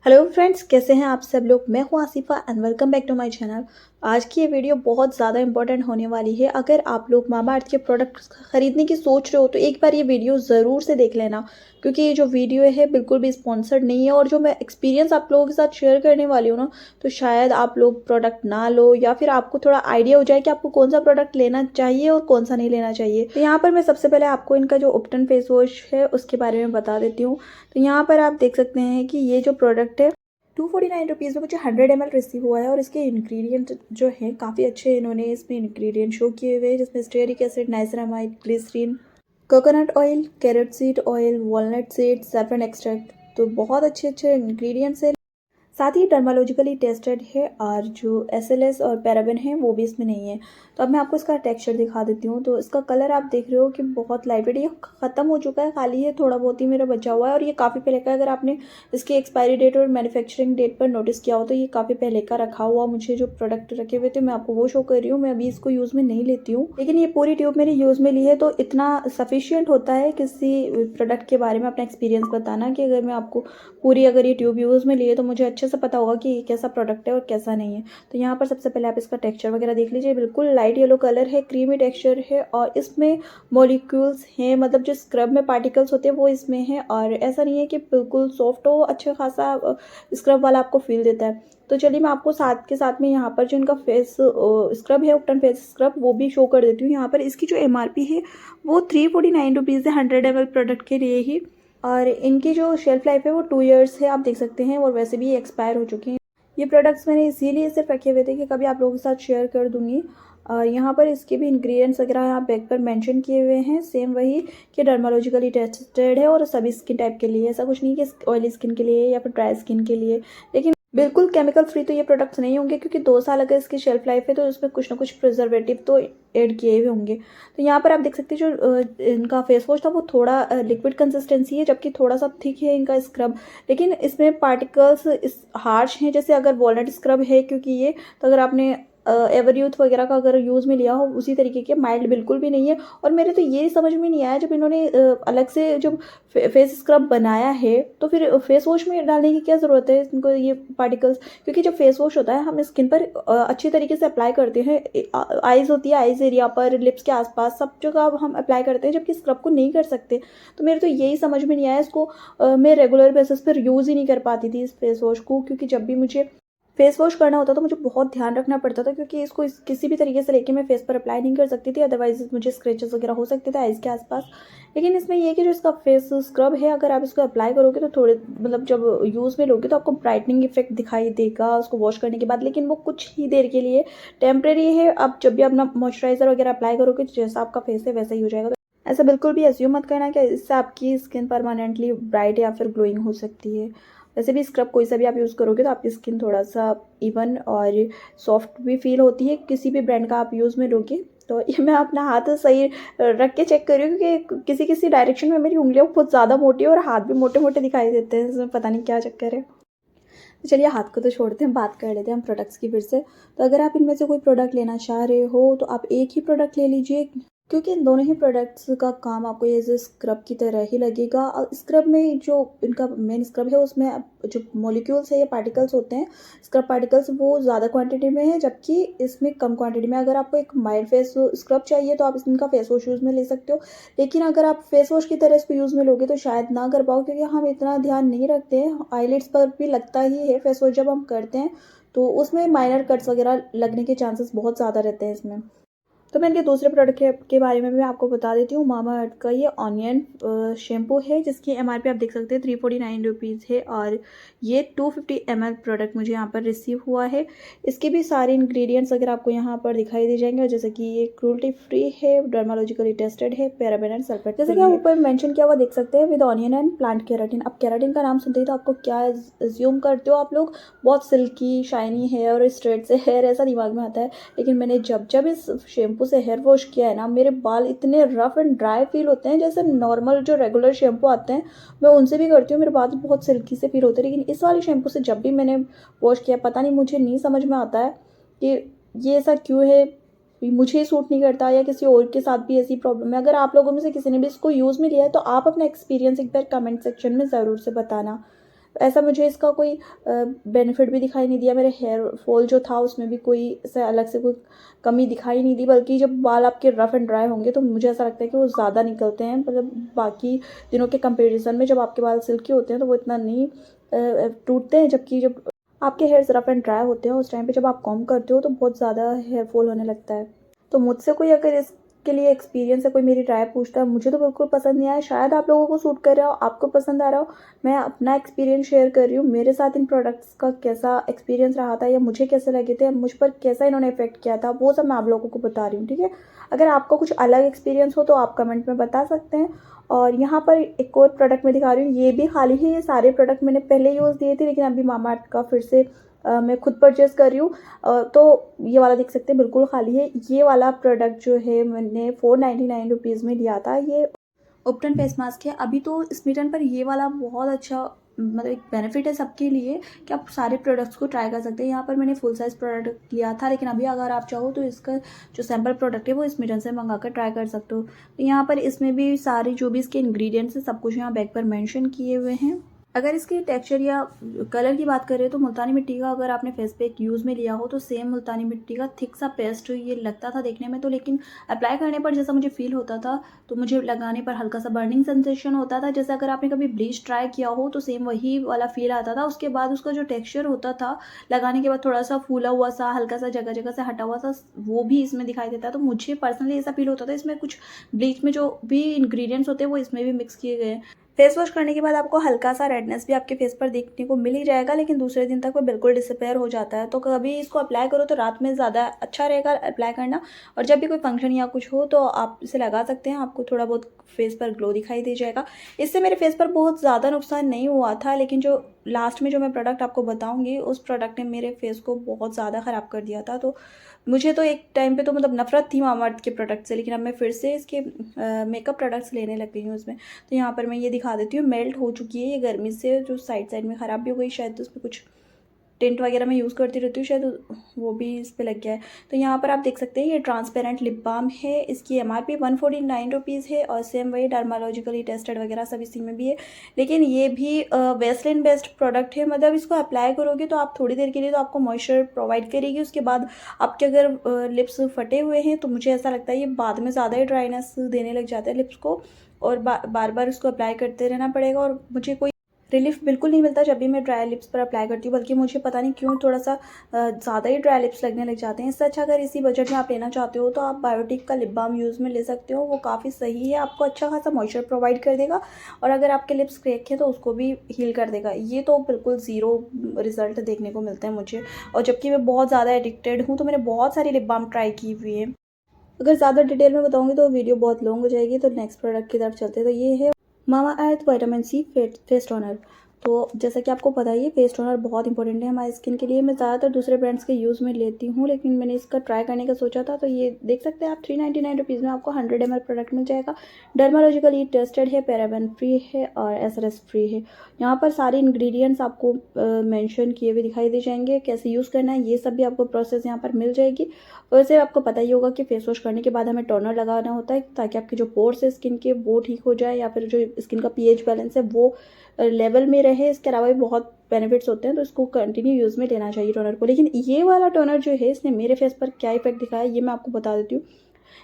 Hello friends, कैसे हैं आप सब लोग। मैं हूं Asifa and welcome back to my channel. आज की ये वीडियो बहुत ज़्यादा इंपॉर्टेंट होने वाली है। अगर आप लोग मामाअर्थ के प्रोडक्ट्स खरीदने की सोच रहे हो तो एक बार ये वीडियो ज़रूर से देख लेना, क्योंकि ये जो वीडियो है बिल्कुल भी स्पॉन्सर्ड नहीं है। और जो मैं एक्सपीरियंस आप लोगों के साथ शेयर करने वाली हूँ ना, तो शायद आप लोग प्रोडक्ट ना लो या फिर आपको थोड़ा आइडिया हो जाए कि आपको कौन सा प्रोडक्ट लेना चाहिए और कौन सा नहीं लेना चाहिए। तो यहाँ पर मैं सबसे पहले आपको इनका जो उपटन फेस वॉश है उसके बारे में बता देती हूँ। तो यहाँ पर आप देख सकते हैं कि ये जो प्रोडक्ट है 249 रुपीज़ में मुझे 100 ml रिसीव हुआ है। और इसके इंग्रेडिएंट जो हैं काफ़ी अच्छे इन्होंने इसमें इंग्रेडिएंट शो किए हुए हैं, जिसमें stearic acid, niacinamide, glycerine, coconut oil, carrot seed oil, walnut seed, saffron extract. तो बहुत अच्छे अच्छे इंग्रेडिएंट्स हैं। साथ ही डर्मालॉजिकली टेस्टेड है और जो एसएलएस और पैराबेन है वो भी इसमें नहीं है। तो अब मैं आपको इसका टेक्सचर दिखा देती हूँ। तो इसका कलर आप देख रहे हो कि बहुत लाइट वेट, ये ख़त्म हो चुका है, खाली है थोड़ा बहुत ही मेरा बचा हुआ है। और ये काफ़ी पहले का, अगर आपने इसकी एक्सपायरी डेट और मैन्युफैक्चरिंग डेट पर नोटिस किया हो तो ये काफ़ी पहले का रखा हुआ मुझे जो प्रोडक्ट रखे हुए थे मैं आपको वो शो कर रही हूँ। मैं अभी इसको यूज़ में नहीं लेती हूँ, लेकिन ये पूरी ट्यूब मेरी यूज़ में ली है, तो इतना सफिशियंट होता है किसी प्रोडक्ट के बारे में अपना एक्सपीरियंस बताना कि अगर मैं आपको पूरी अगर ये ट्यूब यूज़ में लिए तो मुझे अच्छे से पता होगा कि ये कैसा प्रोडक्ट है और कैसा नहीं है। तो यहाँ पर सबसे पहले आप इसका टेक्सचर वगैरह देख लीजिए। बिल्कुल लाइट येलो कलर है, क्रीमी टेक्सचर है और इसमें मॉलिक्यूल्स हैं, मतलब जो स्क्रब में पार्टिकल्स होते हैं वो इसमें हैं। और ऐसा नहीं है कि बिल्कुल सॉफ्ट हो, अच्छा खासा स्क्रब वाला आपको फील देता है। तो चलिए मैं आपको साथ के साथ में यहाँ पर जो इनका फेस स्क्रब है, उपटन फेस स्क्रब, वो भी शो कर देती हूँ। यहाँ पर इसकी जो एमआरपी है वो 349 रुपीज़ है 100 ml प्रोडक्ट के लिए ही। और इनकी जो शेल्फ लाइफ है वो 2 इयर्स है, आप देख सकते हैं। और वैसे भी एक्सपायर हो चुके हैं। ये प्रोडक्ट्स मैंने इसीलिए सिर्फ रखे हुए थे कि कभी आप लोगों के साथ शेयर कर दूंगी। और यहाँ पर इसके भी इंग्रेडिएंट्स वगैरह यहाँ बैग पर मेंशन किए हुए हैं, सेम वही कि डर्मालॉजिकली टेस्टेड है और सभी स्किन टाइप के लिए। ऐसा कुछ नहीं कि ऑयली स्किन के लिए या फिर ड्राई स्किन के लिए। लेकिन बिल्कुल केमिकल फ्री तो ये प्रोडक्ट्स नहीं होंगे, क्योंकि 2 साल अगर इसकी शेल्फ लाइफ है तो इसमें कुछ ना कुछ प्रिजर्वेटिव तो ऐड किए हुए होंगे। तो यहाँ पर आप देख सकते हैं जो इनका फेस वॉश था वो थोड़ा लिक्विड कंसिस्टेंसी है, जबकि थोड़ा सा थिक है इनका स्क्रब। लेकिन इसमें पार्टिकल्स इस हार्श हैं, जैसे अगर वॉलनट स्क्रब है, क्योंकि ये तो अगर आपने एवर यूथ वगैरह का अगर यूज़ में लिया हो उसी तरीके के, माइल्ड बिल्कुल भी नहीं है। और मेरे तो ये समझ में नहीं आया, जब इन्होंने अलग से जब फेस स्क्रब बनाया है तो फिर फेस वॉश में डालने की क्या ज़रूरत है इनको ये पार्टिकल्स। क्योंकि जब फेस वॉश होता है हम स्किन पर अच्छी तरीके से अप्लाई करते हैं। आइज़ होती है, आइज़ एरिया पर, लिप्स के आसपास सब जगह हम अप्लाई करते हैं, जबकि स्क्रब को नहीं कर सकते। तो मेरे तो यही समझ में नहीं आया। इसको मैं रेगुलर बेसिस पर यूज़ ही नहीं कर पाती थी इस फेस वॉश को, क्योंकि जब भी मुझे फेस वॉश करना होता तो मुझे बहुत ध्यान रखना पड़ता था, क्योंकि इसको किसी भी तरीके से लेके मैं फेस पर अप्लाई नहीं कर सकती थी, अदरवाइज मुझे स्क्रैचेस वगैरह हो सकते थे आइज़ के आसपास। लेकिन इसमें ये है कि जो इसका फेस स्क्रब है, अगर आप इसको अप्लाई करोगे तो थोड़े मतलब जब यूज़ में लोगे तो आपको ब्राइटनिंग इफेक्ट दिखाई देगा उसको वॉश करने के बाद, लेकिन वो कुछ ही देर के लिए टेम्परेरी है। आप जब भी अपना मॉइस्चराइजर वगैरह अप्लाई करोगे तो जैसा आपका फेस है वैसा ही हो जाएगा। तो ऐसा बिल्कुल भी एज्यूम मत करना कि इससे आपकी स्किन परमानेंटली ब्राइट या फिर ग्लोइंग हो सकती है। वैसे भी स्क्रब कोई सा भी आप यूज़ करोगे तो आपकी स्किन थोड़ा सा इवन और सॉफ्ट भी फील होती है, किसी भी ब्रांड का आप यूज़ में लोगे। तो ये मैं अपना हाथ सही रख के चेक कर रही हूँ, क्योंकि किसी किसी डायरेक्शन में मेरी उंगलियाँ बहुत ज़्यादा मोटी है और हाथ भी मोटे मोटे दिखाई देते हैं, इसमें पता नहीं क्या चक्कर है। तो चलिए हाथ को तो छोड़ते हैं, बात कर लेते हैं हम प्रोडक्ट्स की फिर से। तो अगर आप इनमें से कोई प्रोडक्ट लेना चाह रहे हो तो आप एक ही प्रोडक्ट ले लीजिए, क्योंकि इन दोनों ही प्रोडक्ट्स का काम आपको एज ए स्क्रब की तरह ही लगेगा। और स्क्रब में जो इनका मेन स्क्रब है उसमें जो मॉलिक्यूल्स है या पार्टिकल्स होते हैं, स्क्रब पार्टिकल्स, वो ज़्यादा क्वांटिटी में है, जबकि इसमें कम क्वांटिटी में। अगर आपको एक माइल्ड फेस स्क्रब चाहिए तो आप इनका फेस वॉश यूज़ में ले सकते हो, लेकिन अगर आप फेस वॉश की तरह इसको यूज़ में लोगे तो शायद ना कर पाओ, क्योंकि हम इतना ध्यान नहीं रखते हैं। आईलिड्स पर भी लगता ही है फेस वॉश जब हम करते हैं, तो उसमें माइनर कट्स वगैरह लगने के चांसेस बहुत ज़्यादा रहते हैं इसमें। तो मैं इनके दूसरे प्रोडक्ट के बारे में भी आपको बता देती हूँ। मामाअर्थ का ये ऑनियन शैम्पू है, जिसकी एमआरपी आप देख सकते हैं 349 रुपीज़ है। और ये 250 ml प्रोडक्ट मुझे यहाँ पर रिसीव हुआ है। इसके भी सारे इंग्रेडिएंट्स अगर आपको यहाँ पर दिखाई दे जाएंगे, जैसे कि ये क्रूल्टी फ्री है, डर्मालॉजिकली टेस्टेड है, पैराबेन एंड सल्फेट, जैसे कि आप ऊपर मेंशन किया हुआ देख सकते हैं, with onion and plant keratin. अब केराटिन का नाम सुनते ही तो आपको क्या एज्यूम करते हो आप लोग, बहुत सिल्की शाइनी हेयर और स्ट्रेट से हेयर, ऐसा दिमाग में आता है। लेकिन मैंने जब जब इस शैम्पू से हेयर वॉश किया है ना, मेरे बाल इतने रफ एंड ड्राई फील होते हैं, जैसे नॉर्मल जो रेगुलर शैम्पू आते हैं मैं उनसे भी करती हूँ, मेरे बाल बहुत सिल्की से फील होते हैं। लेकिन इस वाले शैम्पू से जब भी मैंने वॉश किया, पता नहीं मुझे नहीं समझ में आता है कि ये ऐसा क्यों है, मुझे ही सूट नहीं करता या किसी और के साथ भी ऐसी प्रॉब्लम है। अगर आप लोगों में से किसी ने भी इसको यूज़ में लिया है तो आप अपना एक्सपीरियंस एक बार कमेंट सेक्शन में ज़रूर से बताना। ऐसा मुझे इसका कोई बेनिफिट भी दिखाई नहीं दिया। मेरे हेयर फॉल जो था उसमें भी कोई ऐसा अलग से कोई कमी दिखाई नहीं दी, बल्कि जब बाल आपके रफ़ एंड ड्राई होंगे तो मुझे ऐसा लगता है कि वो ज़्यादा निकलते हैं, मतलब बाकी दिनों के कंपैरिजन में। जब आपके बाल सिल्की होते हैं तो वो इतना नहीं टूटते हैं, जबकि जब आपके हेयर्स रफ़ एंड ड्राई होते हैं उस टाइम पे जब आप कॉम्ब करते हो तो बहुत ज़्यादा हेयर फॉल होने लगता है। तो मुझसे कोई अगर इसके लिए एक्सपीरियंस है, कोई मेरी राय पूछता है, मुझे तो बिल्कुल पसंद नहीं आया। शायद आप लोगों को सूट कर रहा हो, आपको पसंद आ रहा हो। मैं अपना एक्सपीरियंस शेयर कर रही हूँ, मेरे साथ इन प्रोडक्ट्स का कैसा एक्सपीरियंस रहा था या मुझे कैसे लगे थे, मुझ पर कैसा इन्होंने इफेक्ट किया था, वो सब मैं आप लोगों को बता रही हूँ, ठीक है। अगर आपको कुछ अलग एक्सपीरियंस हो तो आप कमेंट में बता सकते हैं। और यहाँ पर एक और प्रोडक्ट मैं दिखा रही हूँ, ये भी हाल ही है। ये सारे प्रोडक्ट मैंने पहले यूज़ दिए थे, लेकिन अभी मामाअर्थ का फिर से मैं खुद परचेज़ कर रही हूँ। तो ये वाला देख सकते हैं बिल्कुल खाली है। ये वाला प्रोडक्ट जो है मैंने 499 रुपीज़ में लिया था। ये उपटन फेस मास्क है। अभी तो स्मिटन पर ये वाला बहुत अच्छा मतलब एक बेनिफिट है सबके लिए कि आप सारे प्रोडक्ट्स को ट्राई कर सकते हैं। यहाँ पर मैंने फुल साइज़ प्रोडक्ट लिया था, लेकिन अभी अगर आप चाहो तो इसका जो सैम्पल प्रोडक्ट है वो स्मिटन से मंगा कर ट्राई कर सकते हो। तो यहाँ पर इसमें भी सारे जो भी इसके इंग्रेडिएंट्स हैं सब कुछ यहाँ बैग पर मेंशन किए हुए हैं। अगर इसकी टेक्सचर या कलर की बात करें तो मुल्तानी मिट्टी का अगर आपने फेस पैक यूज़ में लिया हो तो सेम मुल्तानी मिट्टी का थिक सा पेस्ट ये लगता था देखने में तो, लेकिन अप्लाई करने पर जैसा मुझे फील होता था तो मुझे लगाने पर हल्का सा बर्निंग सेंसेशन होता था। जैसे अगर आपने कभी ब्लीच ट्राई किया हो तो सेम वही वाला फील आता था। उसके बाद उसका जो टेक्स्चर होता था लगाने के बाद थोड़ा सा फूला हुआ सा, हल्का सा जगह जगह से हटा हुआ सा, वो भी इसमें दिखाई देता है। तो मुझे पर्सनली ऐसा फील होता था इसमें कुछ ब्लीच में जो भी इंग्रेडिएंट्स होते हैं वो इसमें भी मिक्स किए गए हैं। फेस वॉश करने के बाद आपको हल्का सा रेडनेस भी आपके फेस पर देखने को मिल ही जाएगा, लेकिन दूसरे दिन तक वो बिल्कुल डिसअपेयर हो जाता है। तो कभी इसको अप्लाई करो तो रात में ज़्यादा अच्छा रहेगा अप्लाई करना, और जब भी कोई फंक्शन या कुछ हो तो आप इसे लगा सकते हैं। आपको थोड़ा बहुत फेस पर ग्लो दिखाई दे जाएगा। इससे मेरे फेस पर बहुत ज़्यादा नुकसान नहीं हुआ था, लेकिन जो लास्ट में जो मैं प्रोडक्ट आपको बताऊँगी उस प्रोडक्ट ने मेरे फेस को बहुत ज़्यादा ख़राब कर दिया था। तो मुझे तो एक टाइम पे तो मतलब नफ़रत थी मामाअर्थ के प्रोडक्ट से, लेकिन अब मैं फिर से इसके मेकअप प्रोडक्ट्स लेने लग गई हूँ उसमें। तो यहाँ पर मैं ये दिखा देती हूँ, मेल्ट हो चुकी है ये गर्मी से, जो साइड में ख़राब भी हो गई शायद, तो उसमें कुछ टिंट वगैरह मैं यूज़ करती रहती हूँ, शायद वो भी इस पे लग गया है। तो यहाँ पर आप देख सकते हैं ये ट्रांसपेरेंट लिप बाम है। इसकी एमआरपी 149 रुपीज़ है, और सेम वही डर्मालॉजिकली टेस्टेड वगैरह सब इसी में भी है। लेकिन ये भी वैसलीन बेस्ड प्रोडक्ट है, मतलब इसको अप्लाई करोगे तो आप थोड़ी देर के लिए तो आपको मॉइस्चर प्रोवाइड करेगी। उसके बाद आपके अगर लिप्स फटे हुए हैं तो मुझे ऐसा लगता है ये बाद में ज़्यादा ही ड्राइनेस देने लग जाता है लिप्स को, और बार बार उसको अप्लाई करते रहना पड़ेगा, और मुझे कोई रिलीफ बिल्कुल नहीं मिलता जब भी मैं ड्राई लिप्स पर अप्लाई करती हूँ, बल्कि मुझे पता नहीं क्यों थोड़ा सा ज़्यादा ही ड्राई लिप्स लगने लग जाते हैं। इससे अच्छा अगर इसी बजट में आप लेना चाहते हो तो आप बायोटिक का लिप बाम यूज़ में ले सकते हो। वो काफ़ी सही है, आपको अच्छा खासा मॉइस्चर प्रोवाइड कर देगा, और अगर आपके लिप्स क्रैक है तो उसको भी हील कर देगा। ये तो बिल्कुल ज़ीरो रिजल्ट देखने को मिलते हैं मुझे, और जबकि मैं बहुत ज़्यादा एडिक्टेड हूँ तो मैंने बहुत सारी लिप बाम ट्राई की हुई है। अगर ज़्यादा डिटेल में बताऊँगी तो वीडियो बहुत लॉन्ग हो जाएगी, तो नेक्स्ट प्रोडक्ट की तरफ चलते हैं। तो ये है Mamaearth vitamin C face toner. तो जैसा कि आपको पता ही है फेस टोनर बहुत इंपॉर्टेंट है हमारी स्किन के लिए। मैं ज़्यादातर दूसरे ब्रांड्स के यूज़ में लेती हूँ, लेकिन मैंने इसका ट्राई करने का सोचा था। तो ये देख सकते हैं आप 399 रुपीज़ में आपको 100 ml प्रोडक्ट मिल जाएगा। डर्मालॉजिकली टेस्टेड है, पैराबेन फ्री है और एसएलएस फ्री है। यहाँ पर सारे इंग्रेडिएंट्स आपको मेंशन किए हुए दिखाई दे जाएंगे, कैसे यूज़ करना है ये सब भी आपको प्रोसेस यहाँ पर मिल जाएगी। वैसे आपको पता ही होगा कि फेस वॉश करने के बाद हमें टोनर लगाना होता है, ताकि आपके जो पोर्स है स्किन के वो ठीक हो जाए, या फिर जो स्किन का पीएच बैलेंस है वो लेवल में रहे। इसके अलावा भी बहुत बेनिफिट्स होते हैं, तो इसको कंटिन्यू यूज़ में लेना चाहिए टोनर को। लेकिन ये वाला टोनर जो है इसने मेरे फेस पर क्या इफेक्ट दिखाया ये मैं आपको बता देती हूँ।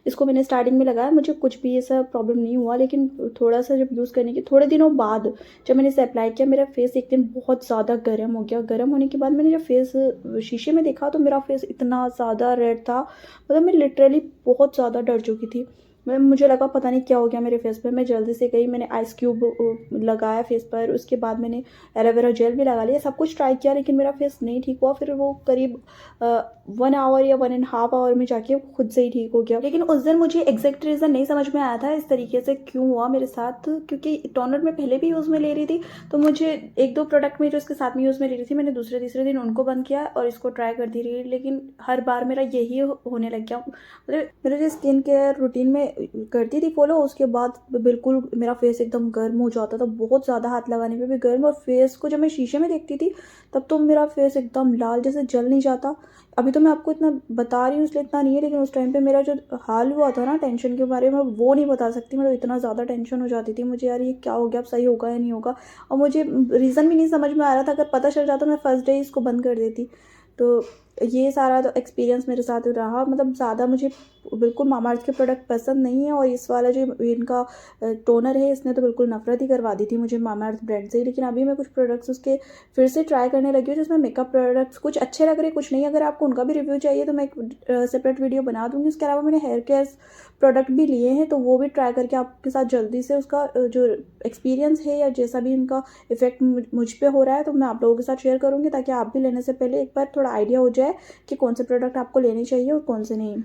इसको मैंने स्टार्टिंग में लगाया, मुझे कुछ भी ऐसा प्रॉब्लम नहीं हुआ, लेकिन थोड़ा सा जब यूज़ करने के थोड़े दिनों बाद जब मैंने इसे अप्लाई किया, मेरा फेस एक दिन बहुत ज़्यादा गर्म हो गया। गर्म होने के बाद मैंने जब फेस शीशे में देखा तो मेरा फेस इतना ज़्यादा रेड था, मतलब मैं लिटरली बहुत ज़्यादा डर चुकी थी। मुझे लगा पता नहीं क्या हो गया मेरे फेस पे। मैं जल्दी से गई, मैंने आइस क्यूब लगाया फेस पर, उसके बाद मैंने एलोवेरा जेल भी लगा लिया, सब कुछ ट्राई किया, लेकिन मेरा फेस नहीं ठीक हुआ। फिर वो करीब 1 आवर या 1.5 आवर में जाके खुद से ही ठीक हो गया। लेकिन उस दिन मुझे एग्जैक्ट रीज़न नहीं समझ में आया था इस तरीके से क्यों हुआ मेरे साथ, क्योंकि टोनर मैं पहले भी यूज़ में ले रही थी। तो मुझे 1-2 प्रोडक्ट में जो इसके साथ में यूज़ में ले रही थी, मैंने दूसरे तीसरे दिन उनको बंद किया और इसको ट्राई करती रही, लेकिन हर बार मेरा यही होने लग गया। मतलब मेरे जो स्किन केयर रूटीन में करती थी फॉलो, उसके बाद बिल्कुल मेरा फेस एकदम गर्म हो जाता था, बहुत ज़्यादा हाथ लगाने पे भी गर्म। और फेस को जब मैं शीशे में देखती थी तब तो मेरा फेस एकदम लाल जैसे जल नहीं जाता। अभी तो मैं आपको इतना बता रही हूँ इसलिए इतना नहीं है, लेकिन उस टाइम पे मेरा जो हाल हुआ था ना टेंशन के बारे में, वो नहीं बता सकती। मतलब इतना ज़्यादा टेंशन हो जाती थी मुझे, यार ये क्या हो गया, अब सही होगा या नहीं होगा। और मुझे रीज़न भी नहीं समझ में आ रहा था, अगर पता चल जाता मैं फर्स्ट डे इसको बंद कर देती। तो ये सारा तो एक्सपीरियंस मेरे साथ रहा। मतलब ज़्यादा मुझे बिल्कुल मामाअर्थ के प्रोडक्ट पसंद नहीं है, और इस वाला जो इनका टोनर है इसने तो बिल्कुल नफ़रत ही करवा दी थी मुझे मामाअर्थ ब्रांड से। लेकिन अभी मैं कुछ प्रोडक्ट्स उसके फिर से ट्राई करने लगी हूँ, जिसमें मेकअप प्रोडक्ट्स कुछ अच्छे लग रहे कुछ नहीं। अगर आपको उनका भी रिव्यू चाहिए तो मैं एक सेपरेट वीडियो बना दूँगी। उसके अलावा मैंने हेयर केयर प्रोडक्ट भी लिए हैं, तो वो भी ट्राई करके आपके साथ जल्दी से उसका जो एक्सपीरियंस है या जैसा भी इनका इफ़ेक्ट मुझ पे हो रहा है तो मैं आप लोगों के साथ शेयर करूँगी, ताकि आप भी लेने से पहले एक बार थोड़ा आइडिया हो जाए कि कौन से प्रोडक्ट आपको लेने चाहिए और कौन से नहीं।